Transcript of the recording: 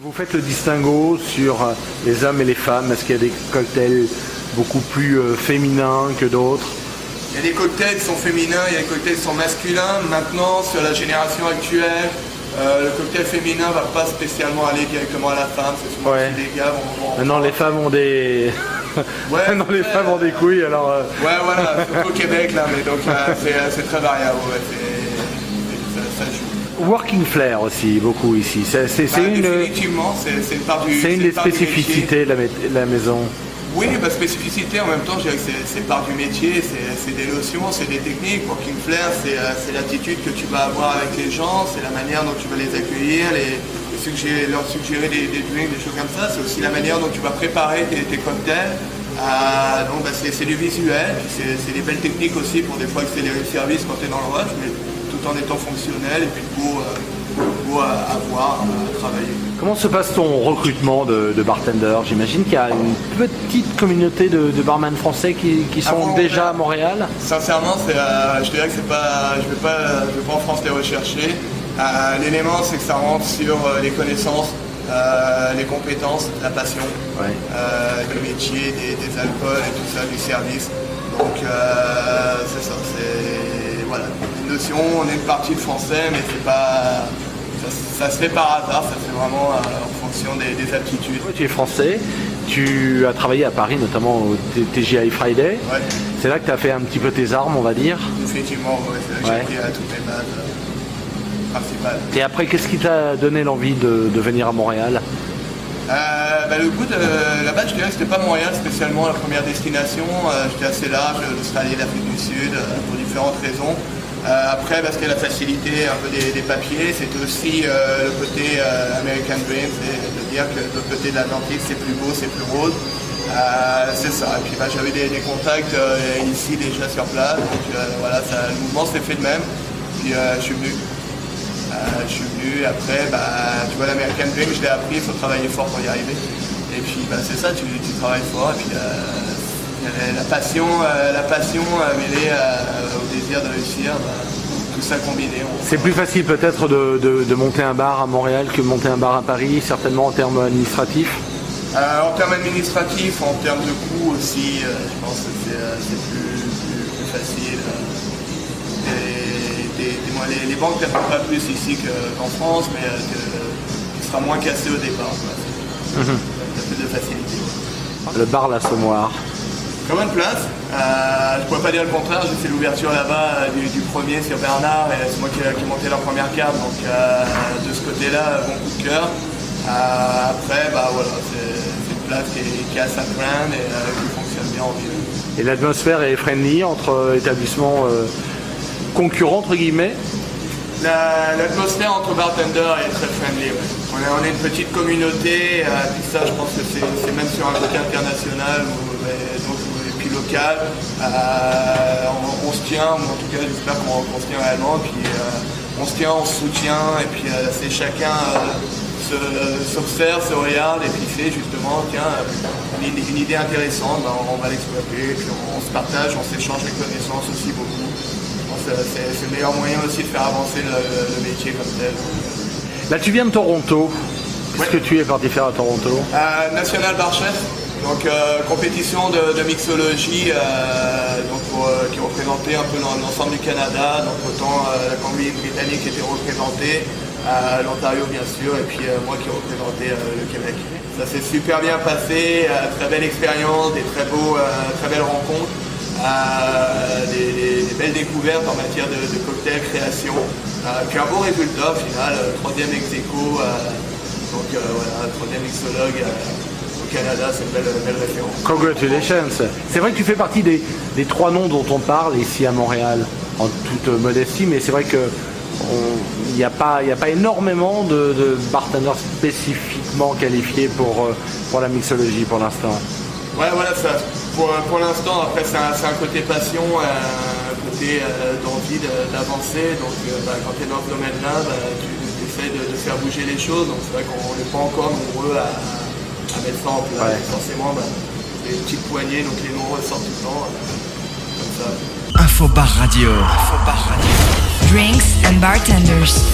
Vous faites le distinguo sur les hommes et les femmes. Est-ce qu'il y a des cocktails beaucoup plus féminins que d'autres? Il y a des cocktails qui sont féminins, il y a des cocktails qui sont masculins. Maintenant, sur la génération actuelle, le cocktail féminin va pas spécialement aller directement à la femme. C'est souvent que les gars vont... Maintenant, les femmes ont des... Maintenant, les femmes ont des couilles, alors... Ouais, voilà, surtout au Québec, là, mais donc c'est très variable, ça joue. Working flair aussi, beaucoup ici. Définitivement, c'est une part du... C'est une des spécificités de la maison. Oui, spécificité, en même temps, je dirais que c'est part du métier, c'est des notions, c'est des techniques. Working flair, c'est l'attitude que tu vas avoir avec les gens, c'est la manière dont tu vas les accueillir, leur suggérer des drinks, des choses comme ça. C'est aussi la manière dont tu vas préparer tes cocktails. Donc c'est du visuel, c'est des belles techniques aussi pour des fois accélérer le service quand tu es dans le rush, mais tout en étant fonctionnel et puis beau à voir, à travailler. Comment se passe ton recrutement de bartenders? J'imagine qu'il y a une petite communauté de barman français qui sont déjà à Montréal. Sincèrement, je dirais que c'est pas, je vais pas en France les rechercher. L'élément, c'est que ça rentre sur les connaissances, les compétences, la passion, le métier, des alcools et tout ça, du service. Donc c'est ça, voilà, une notion, on est une partie de français, mais c'est pas... Ça se fait par hasard, ça se fait vraiment en fonction des aptitudes. Tu es français, tu as travaillé à Paris, notamment au TGI Friday. Ouais. C'est là que tu as fait un petit peu tes armes, on va dire. Effectivement, c'est là que j'ai appris à toutes mes bases principales. Et après, qu'est-ce qui t'a donné l'envie de venir à Montréal? Le goût de là-bas, je dirais que c'était pas Montréal spécialement la première destination. J'étais assez large, l'Australie, l'Afrique du Sud, pour différentes raisons. Après, parce qu'il y a la facilité un peu des papiers, c'était aussi le côté American Dream, c'est de dire que de l'autre côté de l'Atlantique, c'est plus beau, c'est plus rose. C'est ça. Et puis j'avais des contacts ici déjà sur place, donc voilà, le mouvement s'est fait de même. Puis je suis venu. Après, tu vois, l'American Dream, je l'ai appris, il faut travailler fort pour y arriver. Et puis c'est ça, tu travailles fort, et puis la passion mêlée au désir de réussir, tout ça combiné. C'est plus facile peut-être de monter un bar à Montréal que de monter un bar à Paris, certainement en termes administratifs. En termes administratifs, en termes de coûts aussi, je pense que c'est plus facile. Les banques ne perdent pas plus ici qu'en France, mais tu seras moins cassé au départ. Tu as plus de facilité. Le bar L'Assommoir. Très bonne place. Je ne pourrais pas dire le contraire, j'ai fait l'ouverture là-bas du premier sur Bernard et c'est moi qui ai monté leur première cave, donc de ce côté-là, bon coup de cœur. Après, voilà, c'est une place qui a sa brand et qui fonctionne bien en ville. Et l'atmosphère est friendly entre établissements concurrents, entre guillemets? L'atmosphère entre bartenders est très friendly. Ouais. On est une petite communauté, puis ça je pense que c'est même sur un côté international et puis local. On se tient, ou en tout cas j'espère qu'on se tient réellement, puis on se tient, on se soutient, et puis c'est chacun s'observe, se regarde, et puis fait justement, une idée intéressante, on va l'exploiter, puis on se partage, on s'échange les connaissances aussi beaucoup. C'est le meilleur moyen aussi de faire avancer le métier comme tel. Là, tu viens de Toronto. Qu'est-ce que tu es parti faire à Toronto? National Bar Chef, donc compétition de mixologie qui représentait un peu l'ensemble du Canada. Donc autant la Colombie-Britannique était représentée, l'Ontario bien sûr, et puis moi qui représentais le Québec. Ça s'est super bien passé, très belle expérience, des très belles rencontres. Des belles découvertes en matière de cocktail création, puis un bon résultat au final, 3e ex-aequo, donc voilà, 3e mixologue au Canada, c'est une belle référence. Congratulations. C'est vrai que tu fais partie des 3 noms dont on parle ici à Montréal, en toute modestie, mais c'est vrai que il n'y a pas énormément de bartenders spécifiquement qualifiés pour la mixologie pour l'instant. Ouais, voilà, ça. Pour l'instant, après, c'est un côté passion, un côté d'envie d'avancer. Donc, quand tu es dans ce domaine-là, tu essaies de faire bouger les choses. Donc, c'est vrai qu'on n'est pas encore nombreux à mettre ça en place. Ouais. Forcément, des petites poignées, donc les noms ressortent tout le temps. Comme ça. Infobar Radio. Drinks and bartenders.